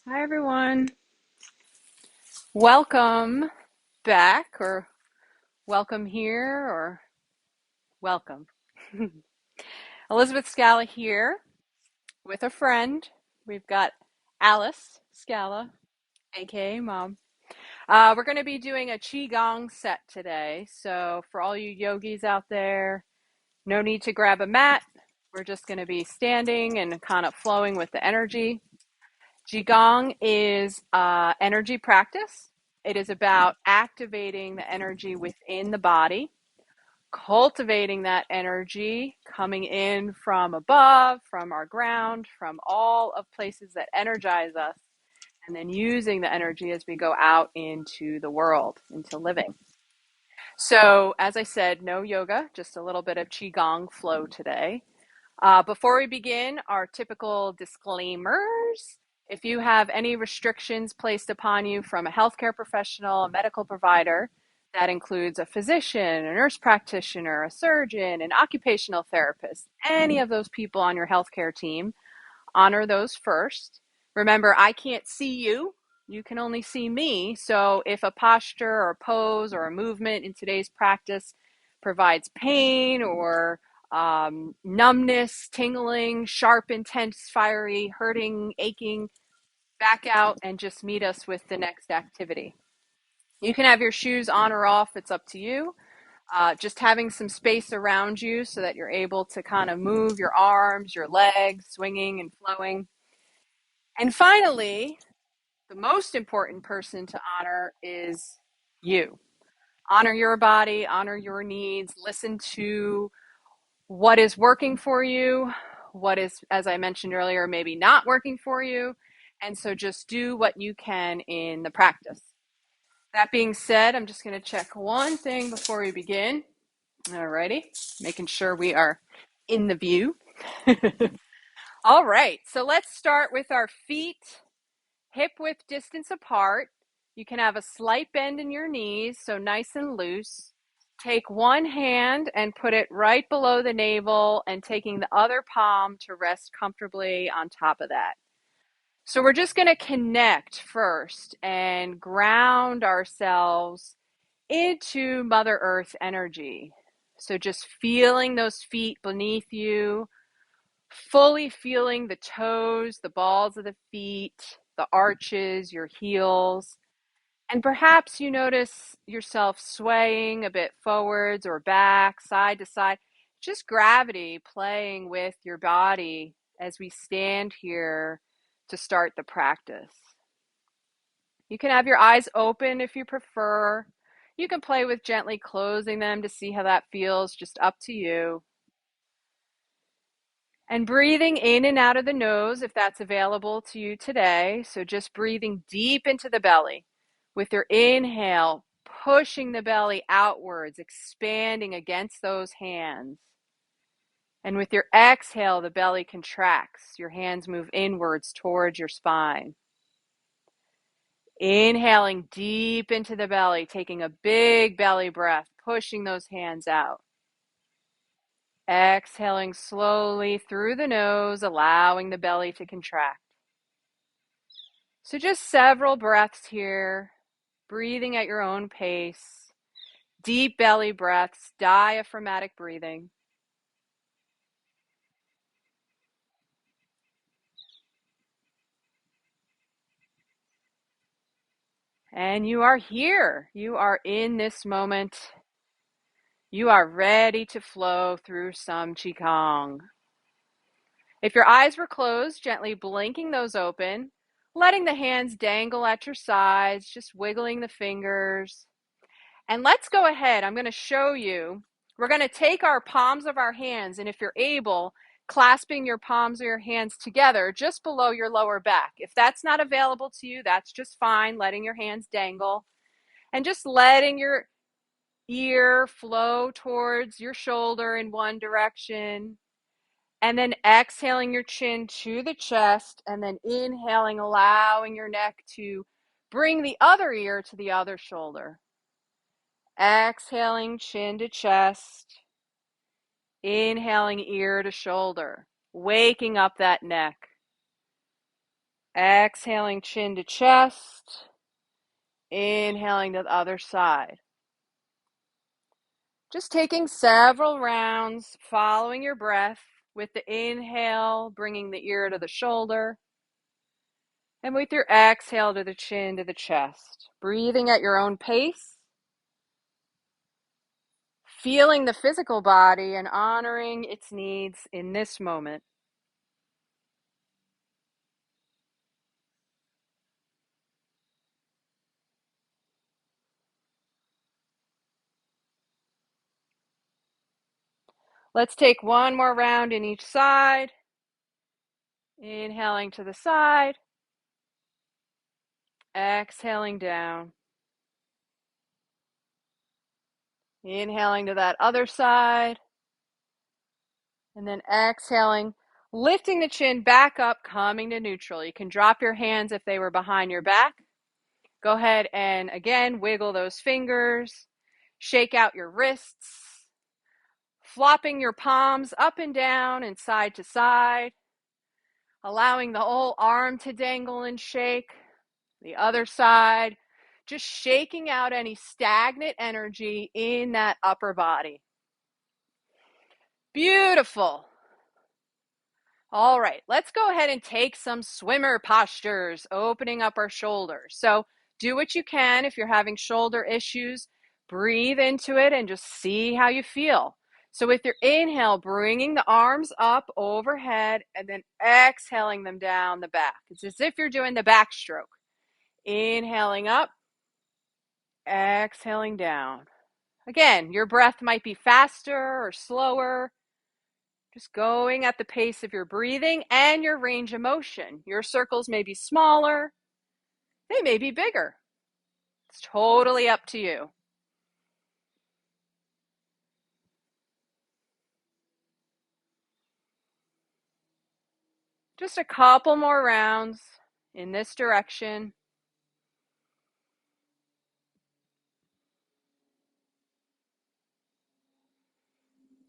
Hi, everyone. Welcome back, or welcome here, or welcome. Elizabeth Scala here with a friend. We've got Alice Scala, aka Mom. We're going to be doing a Qigong set today. So, for all you yogis out there, no need to grab a mat. We're just going to be standing and kind of flowing with the energy. Qigong is energy practice. It is about activating the energy within the body, cultivating that energy coming in from above, from our ground, from all of places that energize us, and then using the energy as we go out into the world, into living. So, as I said, no yoga, just a little bit of Qigong flow today. Before we begin, our typical disclaimers. If you have any restrictions placed upon you from a healthcare professional, a medical provider, that includes a physician, a nurse practitioner, a surgeon, an occupational therapist, any of those people on your healthcare team, honor those first. Remember, I can't see you. You can only see me. So if a posture or a pose or a movement in today's practice provides pain or numbness, tingling, sharp, intense, fiery, hurting, aching, back out and just meet us with the next activity. You can have your shoes on or off, it's up to you. Just having some space around you so that you're able to kind of move your arms, your legs, swinging and flowing. And finally, the most important person to honor is you. Honor your body, honor your needs, listen to what is working for you, what is, as I mentioned earlier, maybe not working for you. And so just do what you can in the practice. That being said, I'm just going to check one thing before we begin. Alrighty, making sure we are in the view. All right, so let's start with our feet hip width distance apart. You can have a slight bend in your knees, so nice and loose. Take one hand and put it right below the navel and taking the other palm to rest comfortably on top of that. So we're just going to connect first and ground ourselves into Mother Earth energy. So just feeling those feet beneath you, fully feeling the toes, the balls of the feet, the arches, your heels. And perhaps you notice yourself swaying a bit forwards or back, side to side. Just gravity playing with your body as we stand here to start the practice. You can have your eyes open if you prefer. You can play with gently closing them to see how that feels, just up to you. And breathing in and out of the nose if that's available to you today. So just breathing deep into the belly with your inhale, pushing the belly outwards, expanding against those hands. And with your exhale, the belly contracts. Your hands move inwards towards your spine. Inhaling deep into the belly, taking a big belly breath, pushing those hands out. Exhaling slowly through the nose, allowing the belly to contract. So just several breaths here, breathing at your own pace. Deep belly breaths, diaphragmatic breathing. And you are here. You are in this moment. You are ready to flow through some Qigong. If your eyes were closed, gently blinking those open, letting the hands dangle at your sides, just wiggling the fingers. And let's go ahead. I'm going to show you. We're going to take our palms of our hands, and if you're able, clasping your palms of your hands together just below your lower back. If that's not available to you, that's just fine, letting your hands dangle. And just letting your ear flow towards your shoulder in one direction. And then exhaling your chin to the chest, and then inhaling, allowing your neck to bring the other ear to the other shoulder. Exhaling, chin to chest. Inhaling, ear to shoulder. Waking up that neck. Exhaling chin to chest. Inhaling to the other side. Just taking several rounds, following your breath with the inhale, bringing the ear to the shoulder, and with your exhale to the chin to the chest. Breathing at your own pace, feeling the physical body and honoring its needs in this moment. Let's take one more round in each side. Inhaling to the side, exhaling down. Inhaling to that other side, and then exhaling, lifting the chin back up, coming to neutral. You can drop your hands if they were behind your back. Go ahead and again, wiggle those fingers, shake out your wrists, flopping your palms up and down and side to side, allowing the whole arm to dangle and shake. The other side, just shaking out any stagnant energy in that upper body. Beautiful. All right, let's go ahead and take some swimmer postures, opening up our shoulders. So do what you can if you're having shoulder issues. Breathe into it and just see how you feel. So with your inhale, bringing the arms up overhead and then exhaling them down the back. It's as if you're doing the backstroke. Inhaling up, exhaling down. Again, your breath might be faster or slower. Just going at the pace of your breathing and your range of motion. Your circles may be smaller. They may be bigger. It's totally up to you. Just a couple more rounds in this direction.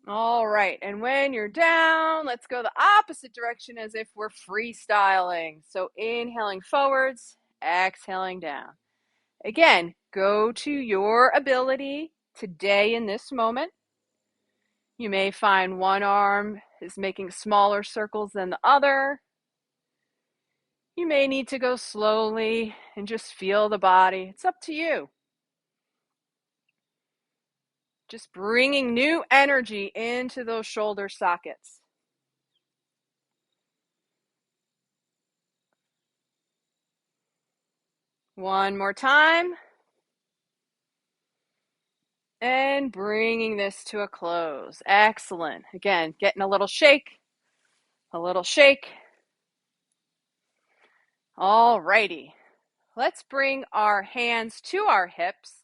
All right, and when you're down, let's go the opposite direction as if we're freestyling. So inhaling forwards, exhaling down. Again, go to your ability today in this moment. You may find one arm is making smaller circles than the other. You may need to go slowly and just feel the body. It's up to you. Just bringing new energy into those shoulder sockets. One more time. And bringing this to a close. Excellent. Again, getting a little shake, a little shake. All righty. Let's bring our hands to our hips.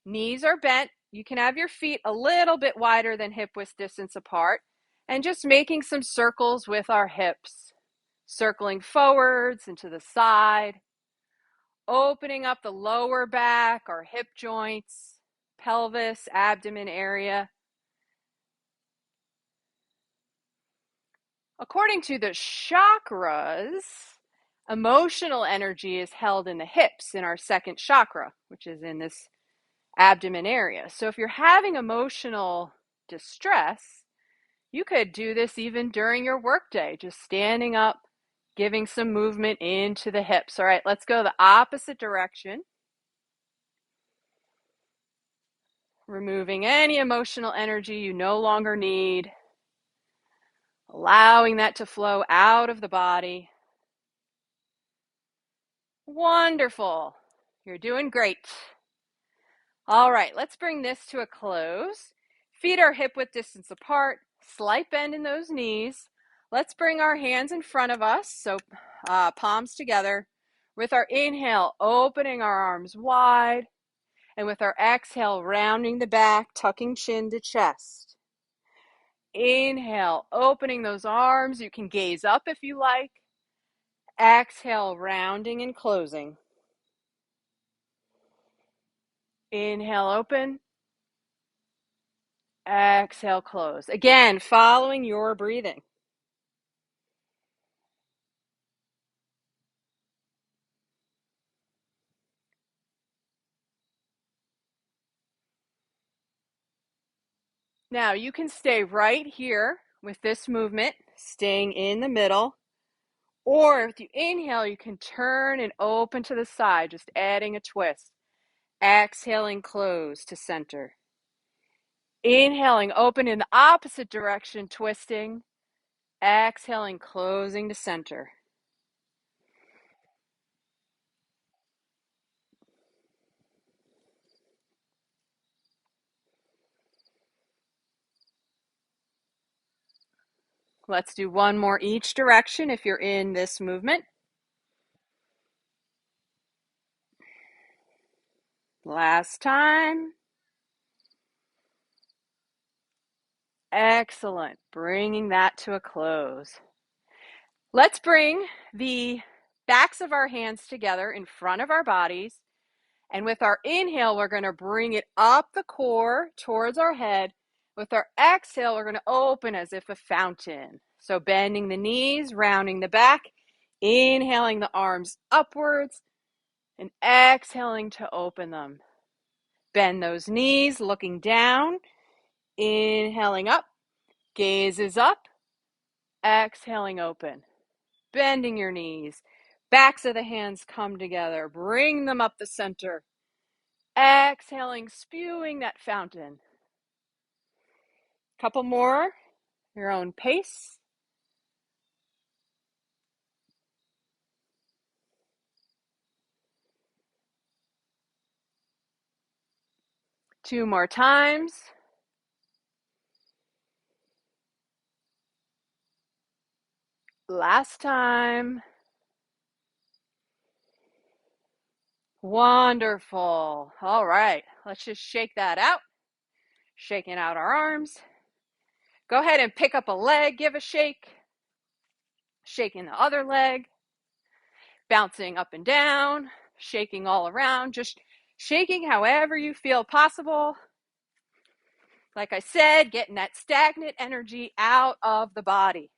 Knees are bent. You can have your feet a little bit wider than hip width distance apart. And just making some circles with our hips. Circling forwards and to the side. Opening up the lower back, our hip joints, pelvis, abdomen area. According to the chakras, emotional energy is held in the hips in our second chakra, which is in this abdomen area. So if you're having emotional distress, you could do this even during your workday, just standing up, giving some movement into the hips. All right, let's go the opposite direction. Removing any emotional energy you no longer need. Allowing that to flow out of the body. Wonderful. You're doing great. All right, let's bring this to a close. Feet are hip width distance apart. Slight bend in those knees. Let's bring our hands in front of us, so palms together. With our inhale, opening our arms wide. And with our exhale, rounding the back, tucking chin to chest. Inhale, opening those arms. You can gaze up if you like. Exhale, rounding and closing. Inhale, open. Exhale, close. Again, following your breathing. Now you can stay right here with this movement, staying in the middle. Or if you inhale, you can turn and open to the side, just adding a twist. Exhaling, close to center. Inhaling, open in the opposite direction, twisting. Exhaling, closing to center. Let's do one more each direction if you're in this movement. Last time. Excellent. Bringing that to a close. Let's bring the backs of our hands together in front of our bodies. And with our inhale, we're going to bring it up the core towards our head. With our exhale, we're going to open as if a fountain. So bending the knees, rounding the back, inhaling the arms upwards, and exhaling to open them. Bend those knees, looking down, inhaling up, gaze is up, exhaling open. Bending your knees, backs of the hands come together, bring them up the center. Exhaling, spewing that fountain. Couple more, your own pace. Two more times. Last time. Wonderful. All right, let's just shake that out. Shaking out our arms. Go ahead and pick up a leg, give a shake. Shaking the other leg. Bouncing up and down, shaking all around, just shaking however you feel possible. Like I said, getting that stagnant energy out of the body.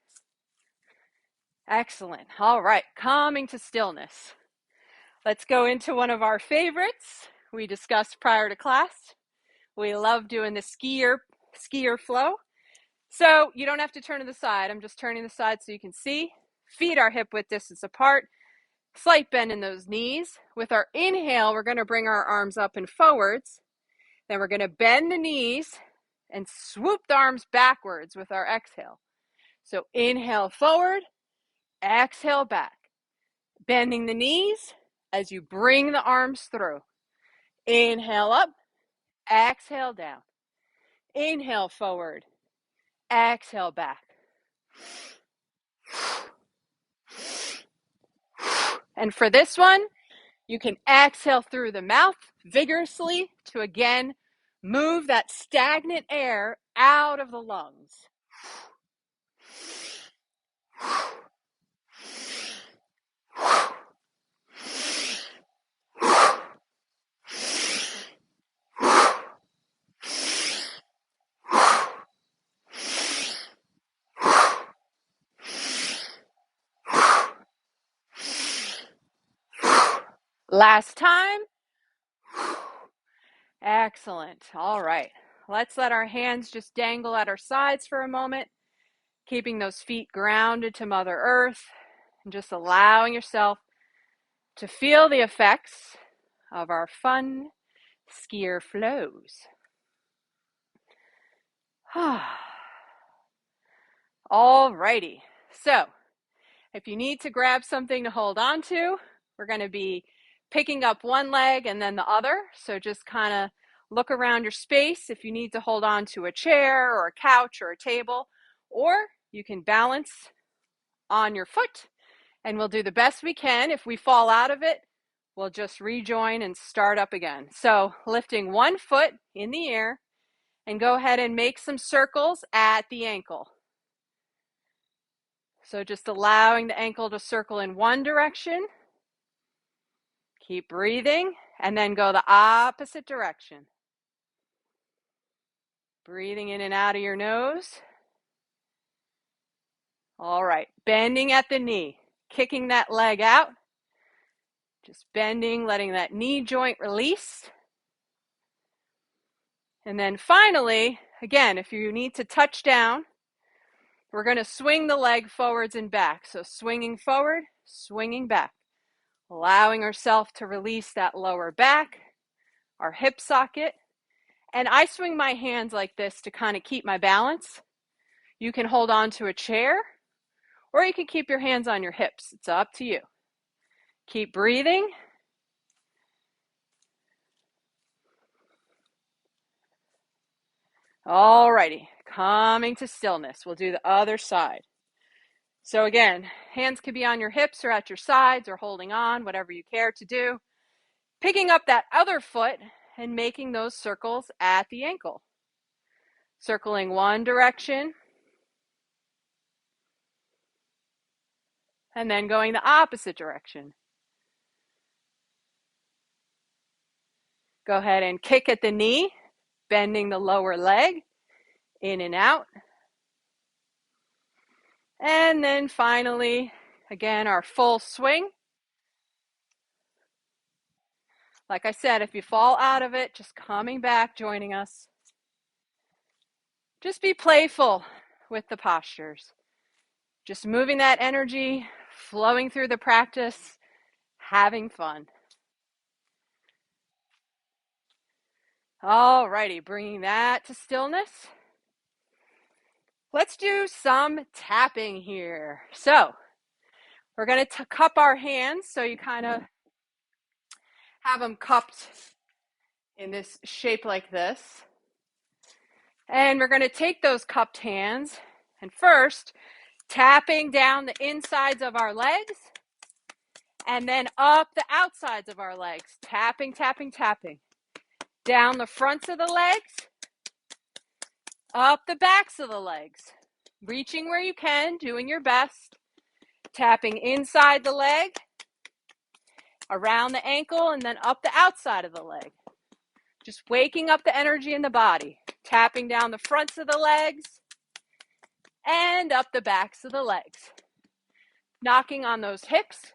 Excellent. All right, coming to stillness. Let's go into one of our favorites we discussed prior to class. We love doing the skier flow. So you don't have to turn to the side. I'm just turning the side so you can see. Feet are hip width distance apart. Slight bend in those knees. With our inhale, we're going to bring our arms up and forwards. Then we're going to bend the knees and swoop the arms backwards with our exhale. So inhale forward, exhale back. Bending the knees as you bring the arms through. Inhale up, exhale down. Inhale forward, exhale back. And for this one, you can exhale through the mouth vigorously to again move that stagnant air out of the lungs. Last time. Excellent. All right. Let's let our hands just dangle at our sides for a moment, keeping those feet grounded to Mother Earth, and just allowing yourself to feel the effects of our fun skier flows. All righty. So, if you need to grab something to hold on to, we're going to be picking up one leg and then the other. So just kind of look around your space if you need to hold on to a chair or a couch or a table, or you can balance on your foot and we'll do the best we can. If we fall out of it, we'll just rejoin and start up again. So lifting one foot in the air and go ahead and make some circles at the ankle. So just allowing the ankle to circle in one direction. Keep breathing and then go the opposite direction. Breathing in and out of your nose. All right, bending at the knee, kicking that leg out. Just bending, letting that knee joint release. And then finally, again, if you need to touch down, we're going to swing the leg forwards and back. So swinging forward, swinging back, allowing ourselves to release that lower back, our hip socket. And I swing my hands like this to kind of keep my balance. You can hold on to a chair, or you can keep your hands on your hips. It's up to you. Keep breathing. Alrighty, coming to stillness. We'll do the other side. So again, hands could be on your hips or at your sides or holding on, whatever you care to do. Picking up that other foot and making those circles at the ankle. Circling one direction and then going the opposite direction. Go ahead and kick at the knee, bending the lower leg, in and out. And then finally, again, our full swing. Like I said, if you fall out of it, just coming back, joining us. Just be playful with the postures. Just moving that energy, flowing through the practice, having fun. Alrighty, bringing that to stillness. Let's do some tapping here. So we're going to cup our hands so you kind of have them cupped in this shape like this. And we're going to take those cupped hands and first tapping down the insides of our legs and then up the outsides of our legs. Tapping, tapping, tapping. Down the fronts of the legs, up the backs of the legs. Reaching where you can, doing your best. Tapping inside the leg, around the ankle, and then up the outside of the leg. Just waking up the energy in the body. Tapping down the fronts of the legs and up the backs of the legs. Knocking on those hips,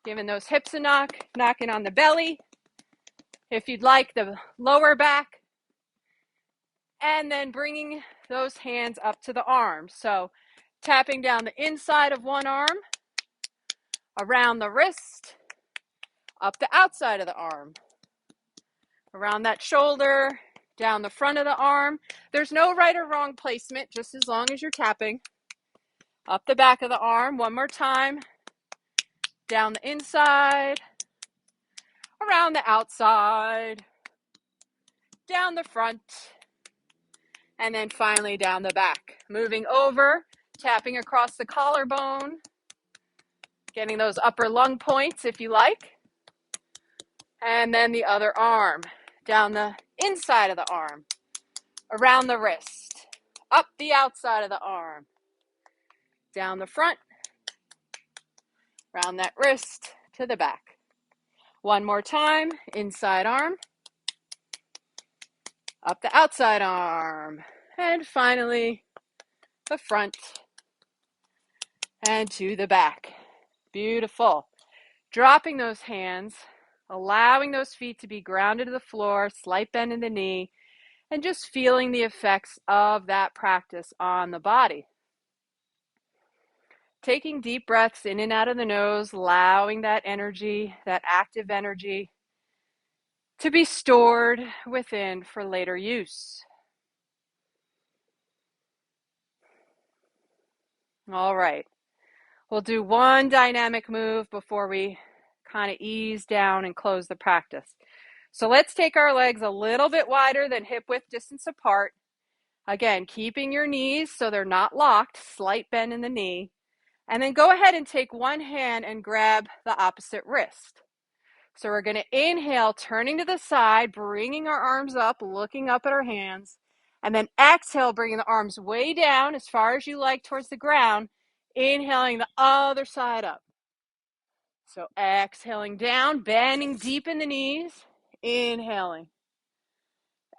giving those hips a knock, knocking on the belly. If you'd like, the lower back. And then bringing those hands up to the arms. So tapping down the inside of one arm, around the wrist, up the outside of the arm, around that shoulder, down the front of the arm. There's no right or wrong placement, just as long as you're tapping. Up the back of the arm, one more time. Down the inside, around the outside, down the front, and then finally down the back. Moving over, tapping across the collarbone, getting those upper lung points if you like. And then the other arm, down the inside of the arm, around the wrist, up the outside of the arm, down the front, around that wrist to the back. One more time, inside arm, up the outside arm, and finally the front and to the back. Beautiful. Dropping those hands, allowing those feet to be grounded to the floor, slight bend in the knee, and just feeling the effects of that practice on the body. Taking deep breaths in and out of the nose, allowing that energy, that active energy, to be stored within for later use. All right. We'll do one dynamic move before we kind of ease down and close the practice. So let's take our legs a little bit wider than hip width distance apart. Again, keeping your knees so they're not locked, slight bend in the knee. And then go ahead and take one hand and grab the opposite wrist. So we're going to inhale, turning to the side, bringing our arms up, looking up at our hands. And then exhale, bringing the arms way down as far as you like towards the ground. Inhaling the other side up. So exhaling down, bending deep in the knees. Inhaling.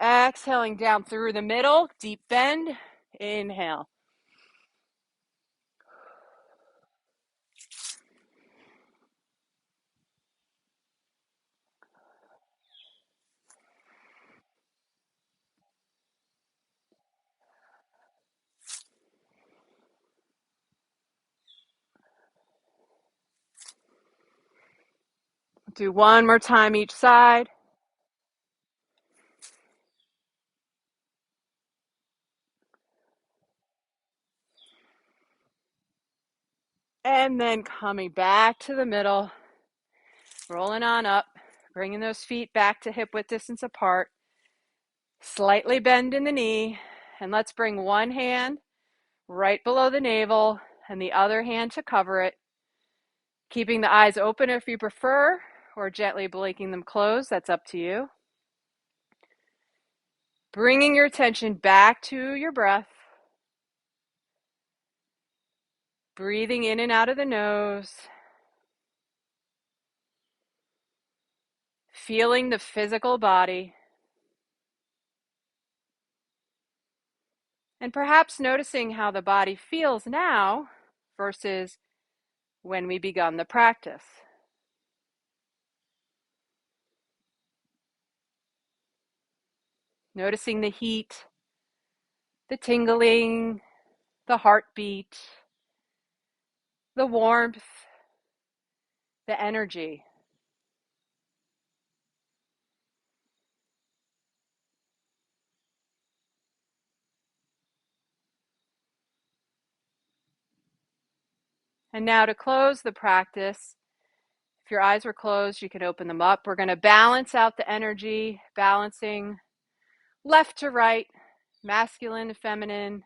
Exhaling down through the middle, deep bend. Inhale. Do one more time each side. And then coming back to the middle, rolling on up, bringing those feet back to hip width distance apart. Slightly bend in the knee, and let's bring one hand right below the navel and the other hand to cover it. Keeping the eyes open if you prefer, or gently blinking them closed, that's up to you. Bringing your attention back to your breath. Breathing in and out of the nose. Feeling the physical body. And perhaps noticing how the body feels now versus when we begun the practice. Noticing the heat, the tingling, the heartbeat, the warmth, the energy. And now to close the practice, if your eyes were closed, you can open them up. We're going to balance out the energy, balancing left to right, masculine to feminine,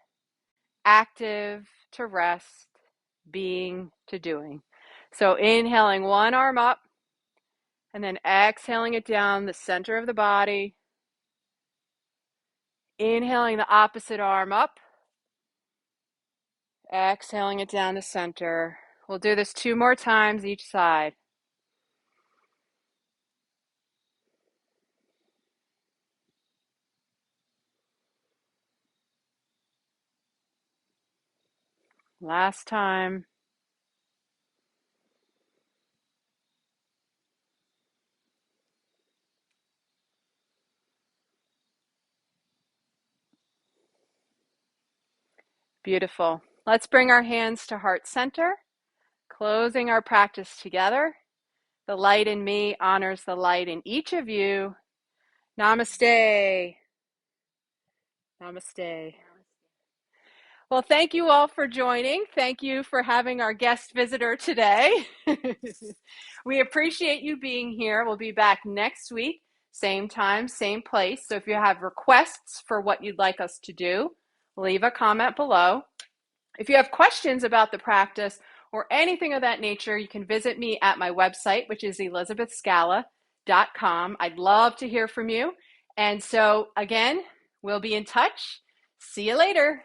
active to rest, being to doing. So inhaling one arm up and then exhaling it down the center of the body. Inhaling the opposite arm up, exhaling it down the center. We'll do this 2 more times each side. Last time. Beautiful. Let's bring our hands to heart center, closing our practice together. The light in me honors the light in each of you. Namaste. Namaste. Well, thank you all for joining. Thank you for having our guest visitor today. We appreciate you being here. We'll be back next week, same time, same place. So if you have requests for what you'd like us to do, leave a comment below. If you have questions about the practice or anything of that nature, you can visit me at my website, which is elizabethscala.com. I'd love to hear from you. And so again, we'll be in touch. See you later.